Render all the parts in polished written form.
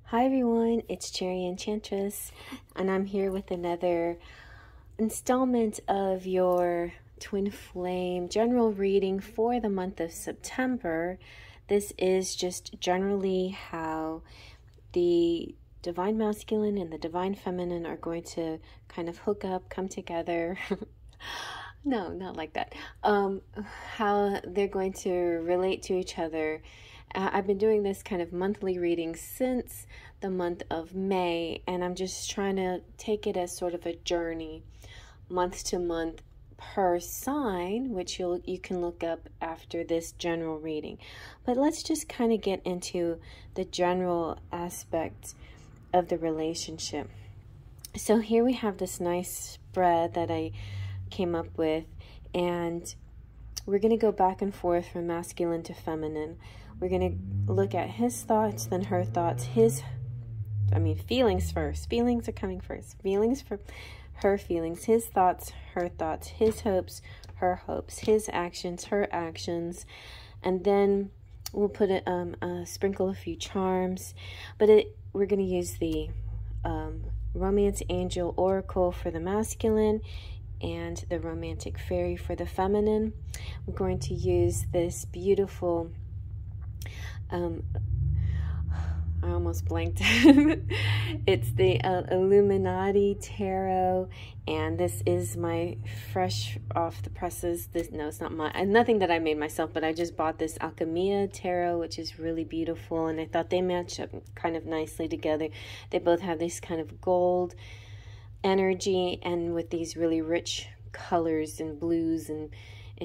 Hi everyone, it's Cherry Enchantress, and I'm here with another installment of your Twin Flame general reading for the month of September. This is just generally how the Divine Masculine and the Divine Feminine are going to kind of hook up, come together. No, not like that. How they're going to relate to each other. I've been doing this kind of monthly reading since the month of May, and I'm just trying to take it as sort of a journey, month to month per sign, which you can look up after this general reading. But let's just kind of get into the general aspect of the relationship. So here we have this nice spread that I came up with, and we're going to go back and forth from masculine to feminine. We're going to look at his thoughts, then her thoughts, feelings first. Feelings are coming first. Feelings for her feelings, his thoughts, her thoughts, his hopes, her hopes, his actions, her actions. And then we'll put sprinkle a few charms. But we're going to use the Romance Angel Oracle for the masculine and the Romantic Fairy for the feminine. We're going to use this beautiful I almost blanked. It's the Illuminati Tarot, and this is my fresh off the presses. No, it's not nothing that I made myself, but I just bought this Alchemia Tarot, which is really beautiful, and I thought they match up kind of nicely together. They both have this kind of gold energy, and with these really rich colors and blues and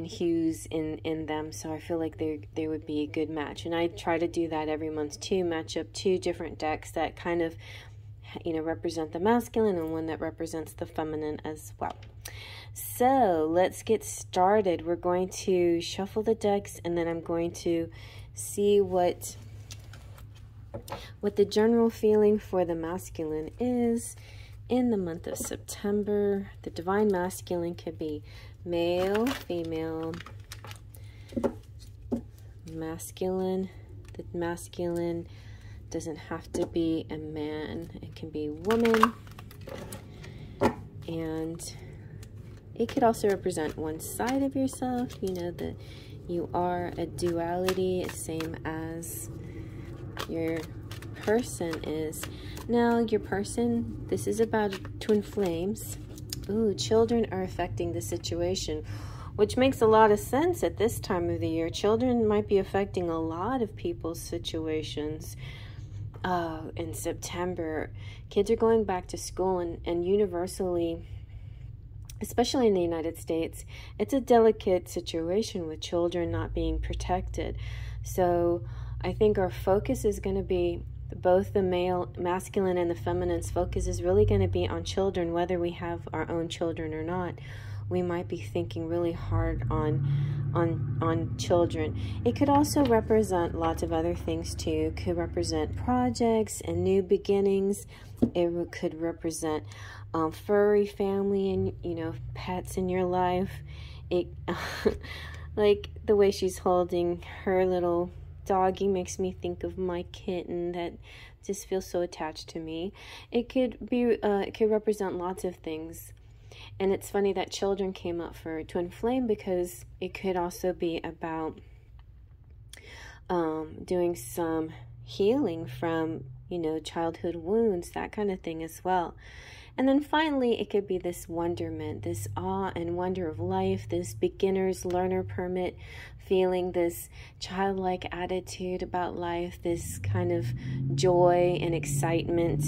hues in them, so I feel like they would be a good match. And I try to do that every month too, match up two different decks that kind of, represent the masculine and one that represents the feminine as well. So let's get started. We're going to shuffle the decks, and then I'm going to see what the general feeling for the masculine is in the month of September. The Divine Masculine could be male, female, masculine. The masculine doesn't have to be a man. It can be a woman. And it could also represent one side of yourself. That you are a duality, same as your person is. Now, your person, this is about twin flames. Ooh, children are affecting the situation, which makes a lot of sense at this time of the year. Children might be affecting a lot of people's situations in September. Kids are going back to school, and universally, especially in the United States, it's a delicate situation with children not being protected. So I think our focus is going to be both the masculine and the feminine's focus is really going to be on children, whether we have our own children or not. We might be thinking really hard on children. It could also represent lots of other things too. It could represent projects and new beginnings. It could represent furry family and pets in your life. It like the way she's holding her little doggy makes me think of my kitten that just feels so attached to me. It could represent lots of things. And it's funny that children came up for twin flame, because it could also be about doing some healing from childhood wounds, that kind of thing as well. And then finally, it could be this wonderment, this awe and wonder of life, this beginner's learner permit feeling, this childlike attitude about life, this kind of joy and excitement.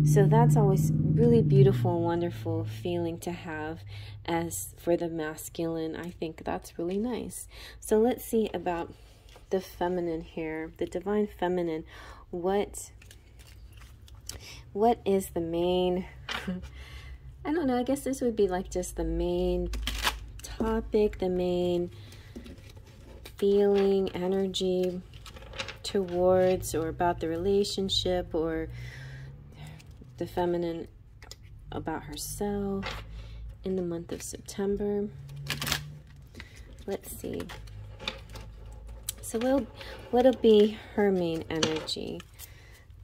So that's always really beautiful and wonderful feeling to have. As for the masculine, I think that's really nice. So let's see about the feminine here, the Divine Feminine. What is the main, I don't know, I guess this would be like just the main topic, the main feeling, energy towards or about the relationship, or the feminine about herself in the month of September. Let's see. So what'll be her main energy?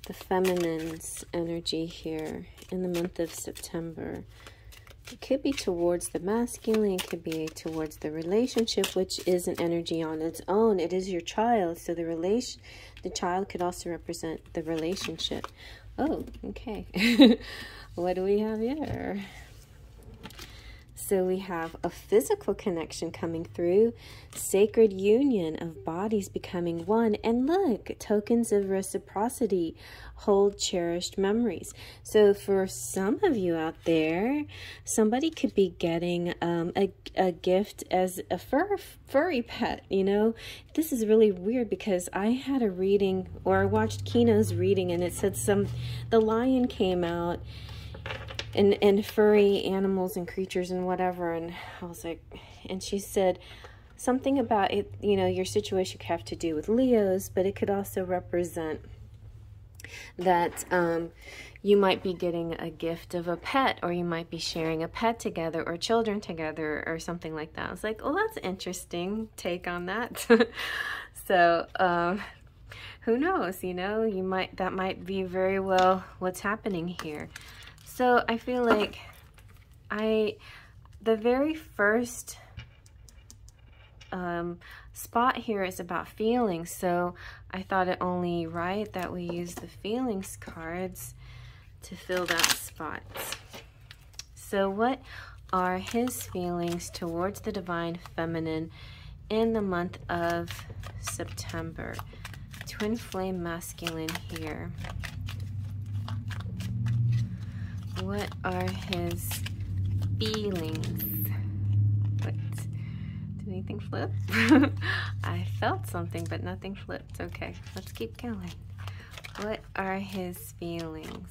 the feminine's energy here in the month of September. It could be towards the masculine, it could be towards the relationship, which is an energy on its own. It is your child, so the child could also represent the relationship. Oh, okay. What do we have here? So we have a physical connection coming through, sacred union of bodies becoming one, and look, tokens of reciprocity, hold cherished memories. So for some of you out there, somebody could be getting a gift as a furry pet, you know. This is really weird because I had a reading, or I watched Kino's reading, and it said the lion came out, and furry animals and creatures and whatever, and I was like, and she said something about it, you know, your situation could have to do with Leos, but it could also represent that you might be getting a gift of a pet, or you might be sharing a pet together, or children together, or something like that. I was like, oh, that's an interesting take on that. So who knows, you know, that might be very well what's happening here. So I feel like the very first spot here is about feelings. So I thought it only right that we use the feelings cards to fill that spot. So what are his feelings towards the divine feminine in the month of September? Twin flame masculine here. What are his feelings? What? Did anything flip? I felt something, but nothing flipped. Okay, let's keep going. What are his feelings?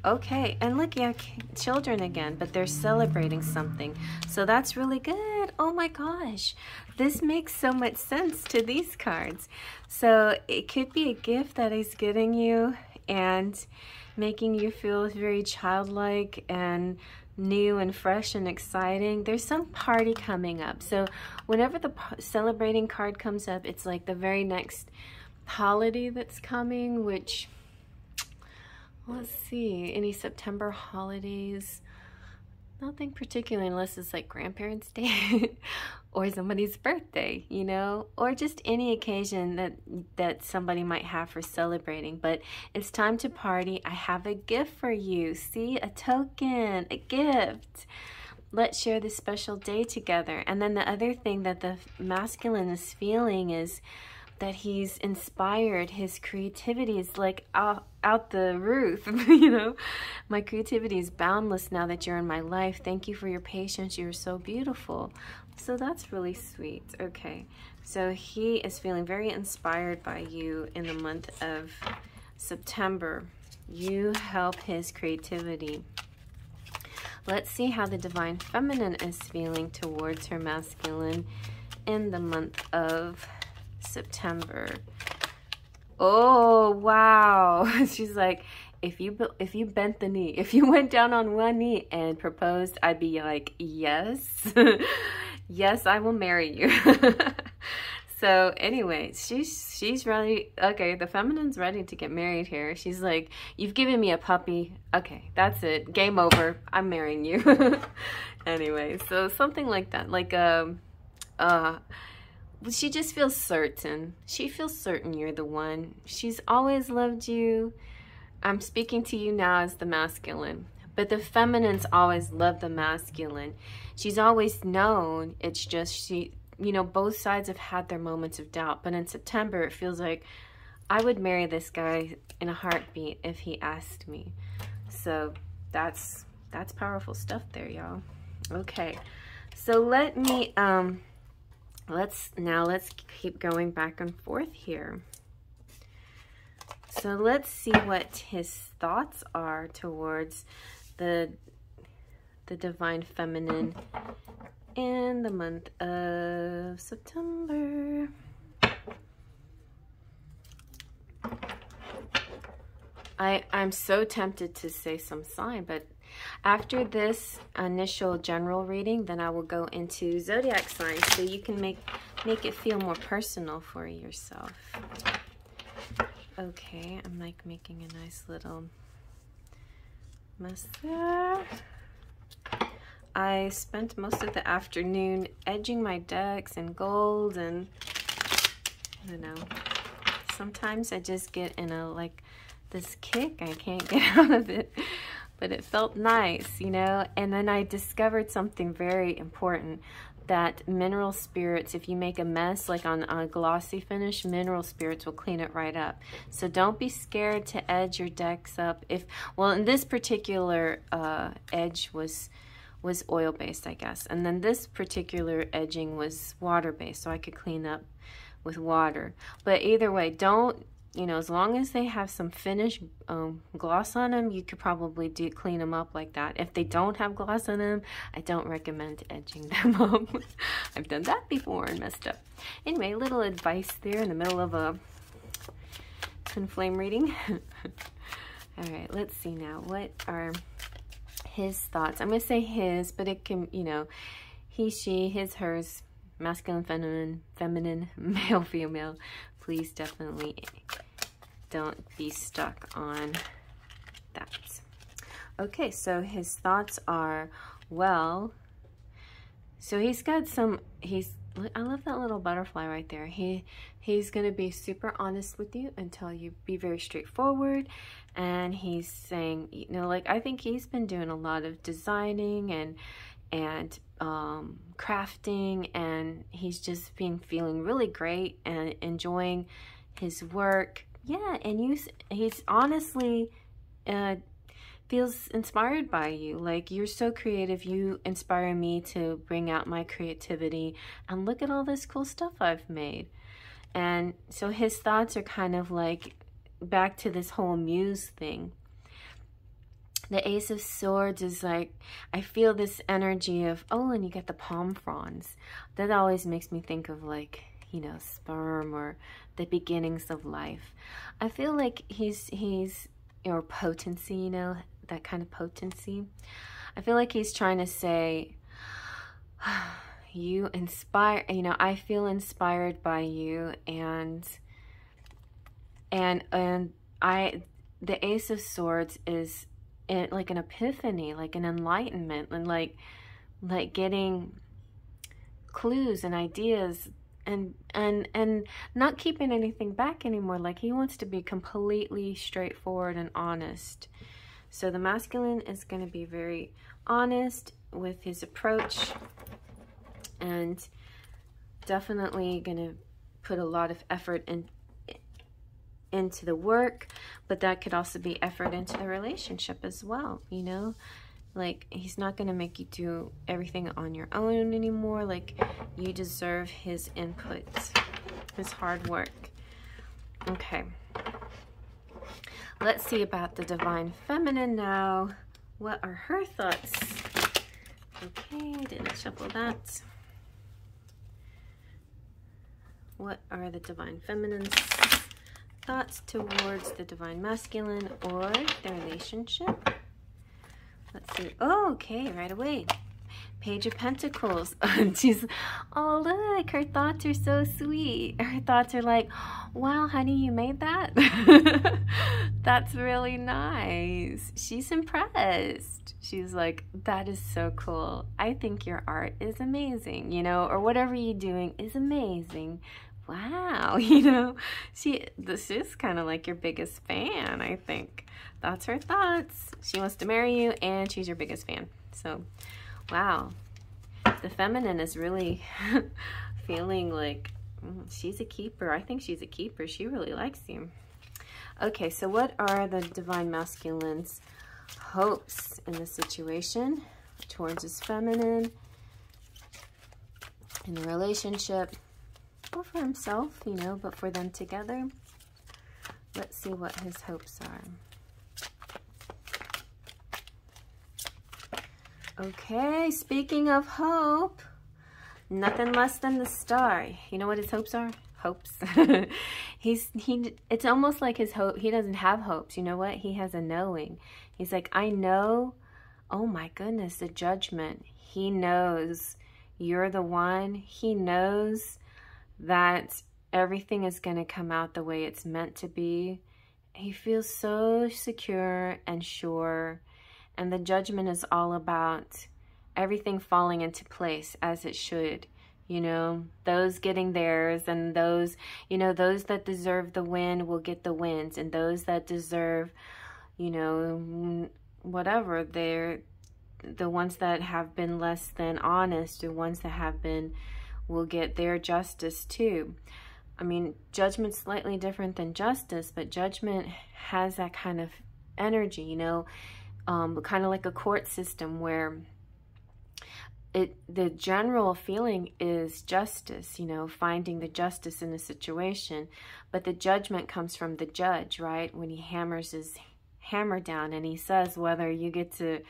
Okay, and look, yeah, children again, but they're celebrating something. So that's really good. Oh my gosh. This makes so much sense to these cards. So it could be a gift that he's getting you and making you feel very childlike and new and fresh and exciting. There's some party coming up. So whenever the celebrating card comes up, it's like the very next holiday that's coming, which, let's see, any September holidays? Nothing particular, unless it's like Grandparents' Day or somebody's birthday, you know, or just any occasion that somebody might have for celebrating. But it's time to party. I have a gift for you. See, a token, a gift. Let's share this special day together. And then the other thing that the masculine is feeling is that he's inspired. His creativity is like out the roof, you know. My creativity is boundless now that you're in my life. Thank you for your patience. You're so beautiful. So that's really sweet. Okay, so he is feeling very inspired by you in the month of September. You help his creativity. Let's see how the divine feminine is feeling towards her masculine in the month of September. Oh wow. She's like, if you bent the knee, if you went down on one knee and proposed, I'd be like, yes. Yes, I will marry you. So anyway, she's ready. Okay, the feminine's ready to get married here. She's like, you've given me a puppy. Okay, that's it. Game over. I'm marrying you. Anyway, so something like that. Like she just feels certain. She feels certain you're the one. She's always loved you. I'm speaking to you now as the masculine, but the feminine's always loved the masculine. She's always known. It's just you know, both sides have had their moments of doubt, but in September it feels like I would marry this guy in a heartbeat if he asked me. So that's powerful stuff there, y'all. Okay, so let me let's keep going back and forth here. So let's see what his thoughts are towards the divine feminine in the month of September. I'm so tempted to say some sign, but after this initial general reading, then I will go into zodiac signs so you can make it feel more personal for yourself. Okay, I'm like making a nice little mess there. I spent most of the afternoon edging my decks in gold, and I don't know, sometimes I just get in a like this kick, I can't get out of it, but it felt nice, you know. And then I discovered something very important, that mineral spirits, if you make a mess like on a glossy finish, mineral spirits will clean it right up. So don't be scared to edge your decks up. If, well, in this particular edge was oil based, I guess, and then this particular edging was water based, so I could clean up with water. But either way, don't, you know, as long as they have some finish gloss on them, you could probably clean them up like that. If they don't have gloss on them, I don't recommend edging them up. I've done that before and messed up. Anyway, little advice there in the middle of a twin flame reading. All right, let's see now. What are his thoughts? I'm going to say his, but it can, you know, he, she, his, hers, masculine, feminine, male, female. Please definitely don't be stuck on that. Okay, so his thoughts are, well, so he's got some, I love that little butterfly right there. He's going to be super honest with you and tell you, be very straightforward. And he's saying, you know, like, I think he's been doing a lot of designing and crafting, and he's just been feeling really great and enjoying his work. Yeah, and he's honestly feels inspired by you. Like, you're so creative, you inspire me to bring out my creativity, and look at all this cool stuff I've made. And so his thoughts are kind of like back to this whole muse thing. The Ace of Swords is like, I feel this energy of, oh, and you get the palm fronds. That always makes me think of, like, you know, sperm or the beginnings of life. I feel like he's or potency, you know, that kind of potency. I feel like he's trying to say, you inspire, you know, I feel inspired by you, and the Ace of Swords is like an epiphany, like an enlightenment, and like getting clues and ideas, and not keeping anything back anymore. Like, he wants to be completely straightforward and honest. So the masculine is going to be very honest with his approach, and definitely going to put a lot of effort into the work, but that could also be effort into the relationship as well, you know. Like, he's not going to make you do everything on your own anymore. Like, you deserve his input, his hard work. Okay, let's see about the Divine Feminine now. What are her thoughts? Okay, I didn't shuffle that. What are the Divine Feminine's thoughts towards the Divine Masculine or their relationship? Let's see. Oh, okay, right away. Page of Pentacles. She's, oh, look, her thoughts are so sweet. Her thoughts are like, wow, honey, you made that? That's really nice. She's impressed. She's like, that is so cool. I think your art is amazing, you know, or whatever you're doing is amazing. Wow, you know, this is kind of like your biggest fan, I think. That's her thoughts. She wants to marry you, and she's your biggest fan. So, wow. The feminine is really feeling like she's a keeper. I think she's a keeper. She really likes you. Okay, so what are the Divine Masculine's hopes in the situation towards his feminine, in the relationship? Or for himself, you know, but for them together. Let's see what his hopes are. Okay, speaking of hope, nothing less than the Star. You know what his hopes are? Hopes. It's almost like his hope, he doesn't have hopes. You know what? He has a knowing. He's like, I know, oh my goodness, the Judgment. He knows you're the one. He knows that everything is going to come out the way it's meant to be. he feels so secure and sure. And the Judgment is all about everything falling into place as it should. You know, those getting theirs, and those, you know, those that deserve the win will get the wins, and those that deserve, you know, whatever, they're the ones that have been less than honest, the ones that have been, will get their justice too. I mean, Judgment's slightly different than justice, but Judgment has that kind of energy, you know, kind of like a court system where the general feeling is justice, you know, finding the justice in a situation, but the judgment comes from the judge, right? When he hammers his hammer down and he says whether you get to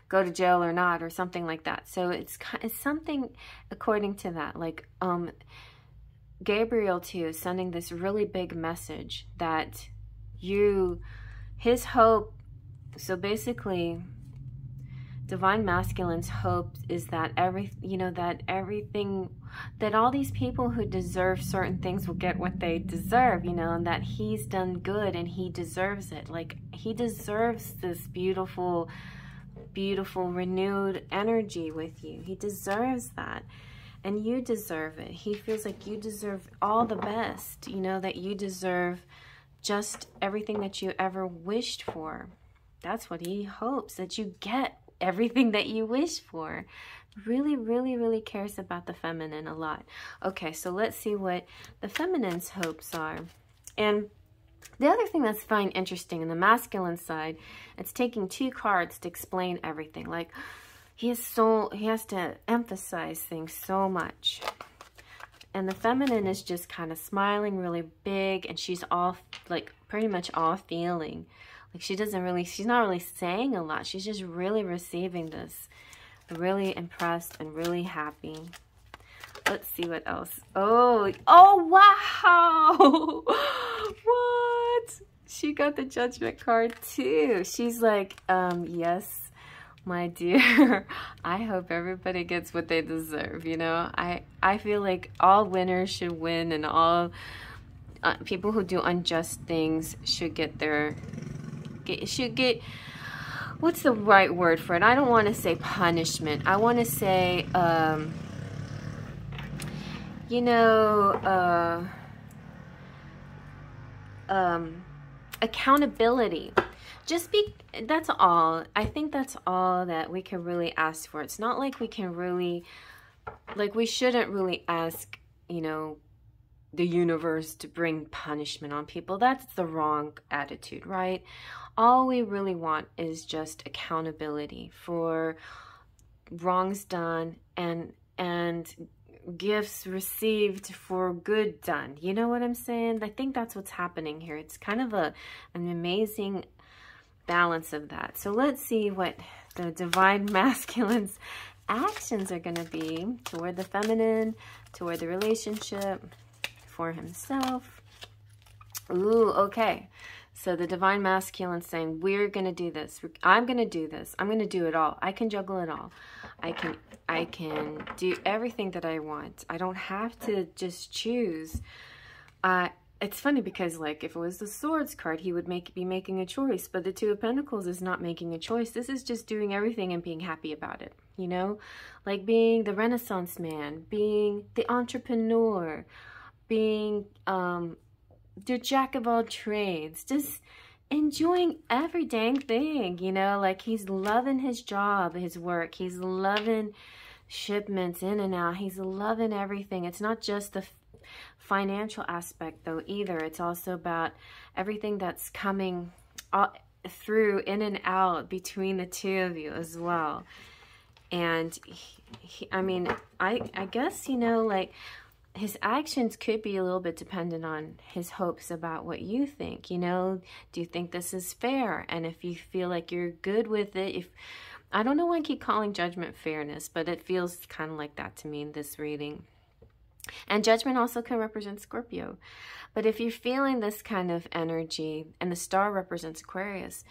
go to jail or not, or something like that. So it's something according to that, like Gabriel too is sending this really big message that his hope. So basically, Divine Masculine's hope is that that all these people who deserve certain things will get what they deserve, you know, and that he's done good and he deserves it. Like, he deserves this beautiful, beautiful, renewed energy with you. He deserves that. And you deserve it. He feels like you deserve all the best, you know, that you deserve just everything that you ever wished for. That's what he hopes, that you get everything that you wish for. Really, really, really cares about the feminine a lot. Okay, so let's see what the feminine's hopes are. And the other thing that's fine, interesting, in the masculine side, it's taking 2 cards to explain everything. Like, he has to emphasize things so much. And the feminine is just kind of smiling really big, and she's all, like, pretty much all feeling. Like, she's not really saying a lot. She's just really receiving this. Really impressed and really happy. Let's see what else. Oh, wow. What? She got the Judgment card too. She's like, yes, my dear. I hope everybody gets what they deserve, you know? I feel like all winners should win, and all people who do unjust things should get what's the right word for it? I don't want to say punishment. I want to say, you know, accountability. That's all. I think that's all that we can really ask for. It's not like we can really, like, we shouldn't really ask, you know, the universe to bring punishment on people. That's the wrong attitude, right? All we really want is just accountability for wrongs done and gifts received for good done. You know what I'm saying? I think that's what's happening here. It's kind of an amazing balance of that. So let's see what the Divine Masculine's actions are going to be toward the feminine, toward the relationship, for himself. Ooh, okay. So the Divine Masculine saying, we're going to do this. I'm going to do this. I'm going to do it all. I can juggle it all. I can do everything that I want. I don't have to just choose. It's funny because, like, if it was the Swords card, he would be making a choice. But the Two of Pentacles is not making a choice. This is just doing everything and being happy about it. You know? Like being the Renaissance man, being the entrepreneur, being the jack of all trades, just enjoying every dang thing, you know, like he's loving his job, his work, he's loving shipments in and out, he's loving everything. It's not just the financial aspect though either, it's also about everything that's coming through, in and out between the two of you as well. And I mean, I guess, you know, like, his actions could be a little bit dependent on his hopes about what you think, you know. Do you think this is fair? And if you feel like you're good with it, I don't know why I keep calling Judgment fairness, but it feels kind of like that to me in this reading. And Judgment also can represent Scorpio. But if you're feeling this kind of energy, and the star represents Aquarius,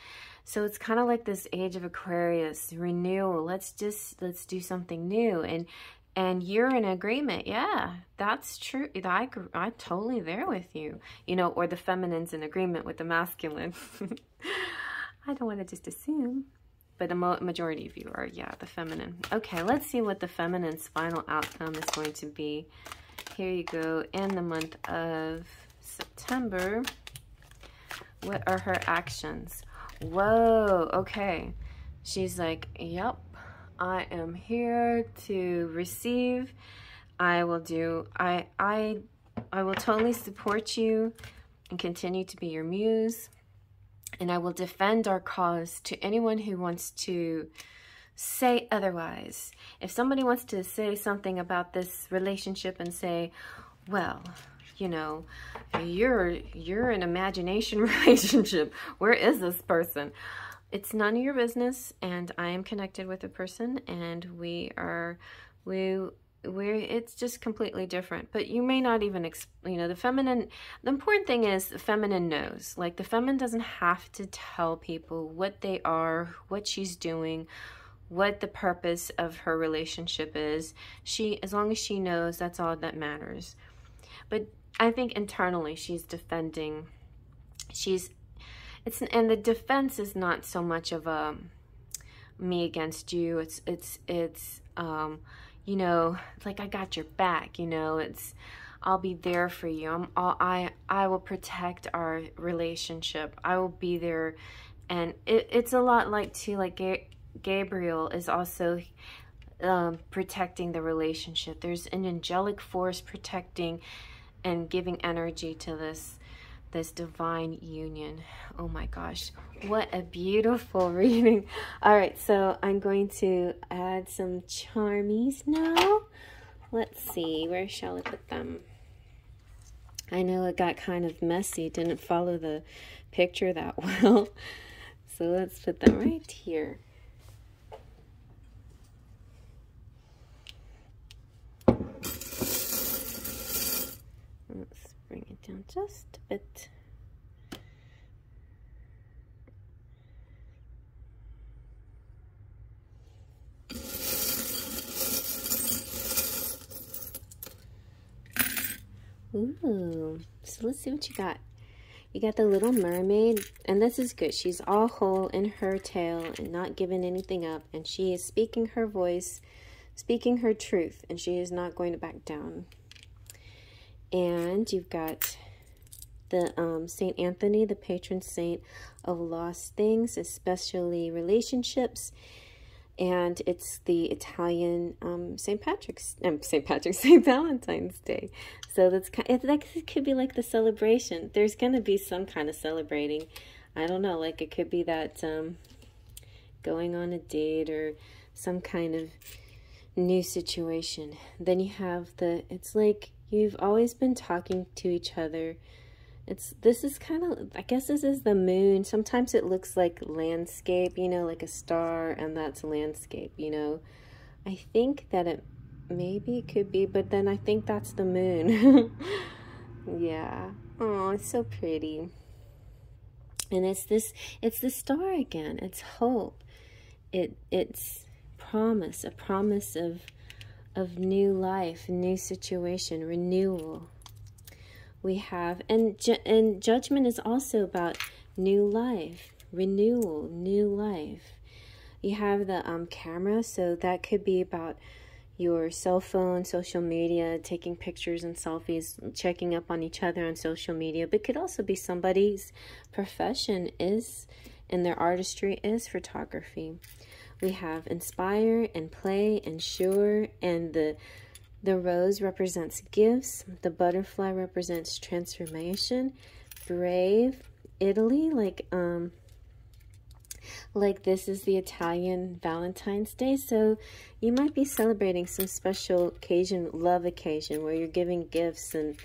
so it's kind of like this age of Aquarius, renewal. Let's do something new. And And you're in agreement. Yeah, that's true. I'm totally there with you. You know, or the feminine's in agreement with the masculine. I don't want to just assume. But the majority of you are, yeah, the feminine. Okay, let's see what the feminine's final outcome is going to be. Here you go. In the month of September, what are her actions? Whoa, okay. She's like, yep, I am here to receive. I will totally support you and continue to be your muse. And I will defend our cause to anyone who wants to say otherwise. If somebody wants to say something about this relationship and say, well, you know, you're an imagination relationship. Where is this person? It's none of your business, and I am connected with a person, and it's just completely different. But you may not even, you know, the important thing is the feminine knows. Like, the feminine doesn't have to tell people what they are, what she's doing, what the purpose of her relationship is. As long as she knows, that's all that matters. But I think internally she's defending. And the defense is not so much of a me against you. It's you know, like, I got your back, you know, I'll be there for you. I will protect our relationship. I will be there. And it's a lot like, too, like Gabriel is also protecting the relationship. There's an angelic force protecting and giving energy to this divine union. Oh my gosh, what a beautiful reading. All right, so I'm going to add some charmies now. Let's see, where shall I put them? I know it got kind of messy, didn't follow the picture that well. So let's put them right here. Let's bring it down just a bit. Ooh, so let's see what you got. You got the Little Mermaid, and this is good. She's all whole in her tail and not giving anything up, and she is speaking her voice, speaking her truth, and she is not going to back down. And you've got the Saint Anthony, the patron saint of lost things, especially relationships. And it's the Italian St. Valentine's Day. So that's it could be like the celebration. There's gonna be some kind of celebrating. I don't know, like it could be that going on a date or some kind of new situation. Then you have it's like you've always been talking to each other. This is kind of, I guess this is the moon. Sometimes it looks like landscape, you know, like a star, and that's landscape, you know. I think that maybe it could be, but then I think that's the moon. Yeah. Oh, it's so pretty. And it's the star again. It's hope. It's promise, a promise of new life, new situation, renewal. We have, and judgment is also about new life, renewal, new life. You have the camera, so that could be about your cell phone, social media, taking pictures and selfies, checking up on each other on social media. But it could also be somebody's profession is, and their artistry is photography. We have inspire and play and sure, and the rose represents gifts. The butterfly represents transformation. Brave, Italy, like this is the Italian Valentine's Day. So you might be celebrating some special occasion, love occasion, where you're giving gifts and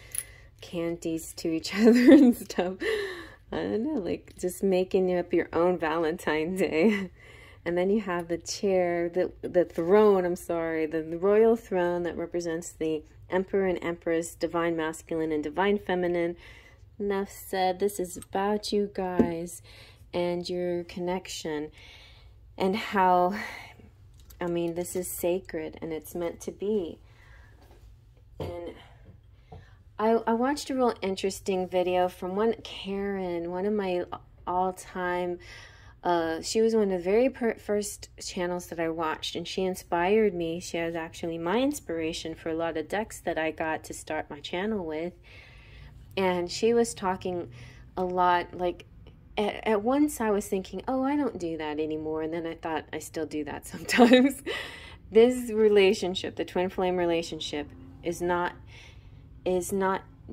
candies to each other and stuff. I don't know, like just making up your own Valentine's Day. And then you have the chair, the throne, I'm sorry, the royal throne that represents the emperor and empress, divine masculine and divine feminine. Enough said. This is about you guys and your connection and how I mean, this is sacred and it's meant to be. And I watched a real interesting video from Karen, one of my all-time, she was one of the very first channels that I watched, and she inspired me. She was actually my inspiration for a lot of decks that I got to start my channel with. And she was talking a lot, like, at once I was thinking, oh, I don't do that anymore. And then I thought, I still do that sometimes. This relationship, the twin flame relationship, is not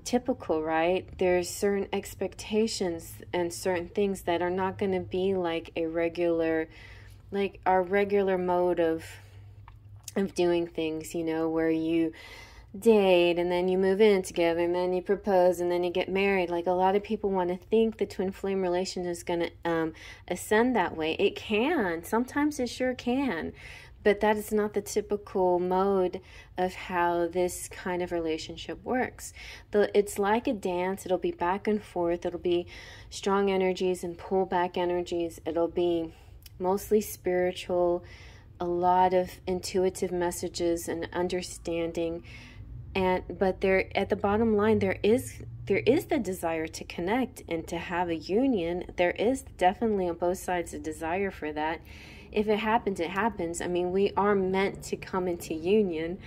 typical, right? There's certain expectations and certain things that are not going to be like a regular, like our regular mode of doing things, you know, where you date and then you move in together and then you propose and then you get married. Like, a lot of people want to think the twin flame relation is going to ascend that way. It can. Sometimes it sure can. But that is not the typical mode of how this kind of relationship works. It's like a dance. It'll be back and forth. It'll be strong energies and pull back energies. It'll be mostly spiritual, a lot of intuitive messages and understanding. But there, at the bottom line, there is the desire to connect and to have a union. There is definitely on both sides a desire for that. If it happens, it happens. I mean, we are meant to come into union,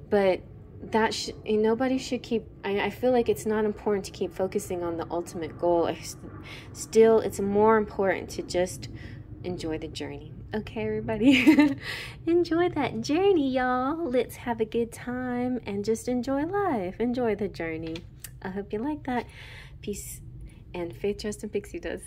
but that nobody should keep. I feel like it's not important to keep focusing on the ultimate goal. Still, it's more important to just enjoy the journey. Okay, everybody, enjoy that journey, y'all. Let's have a good time and just enjoy life. Enjoy the journey. I hope you like that. Peace and faith, trust, and pixie dust.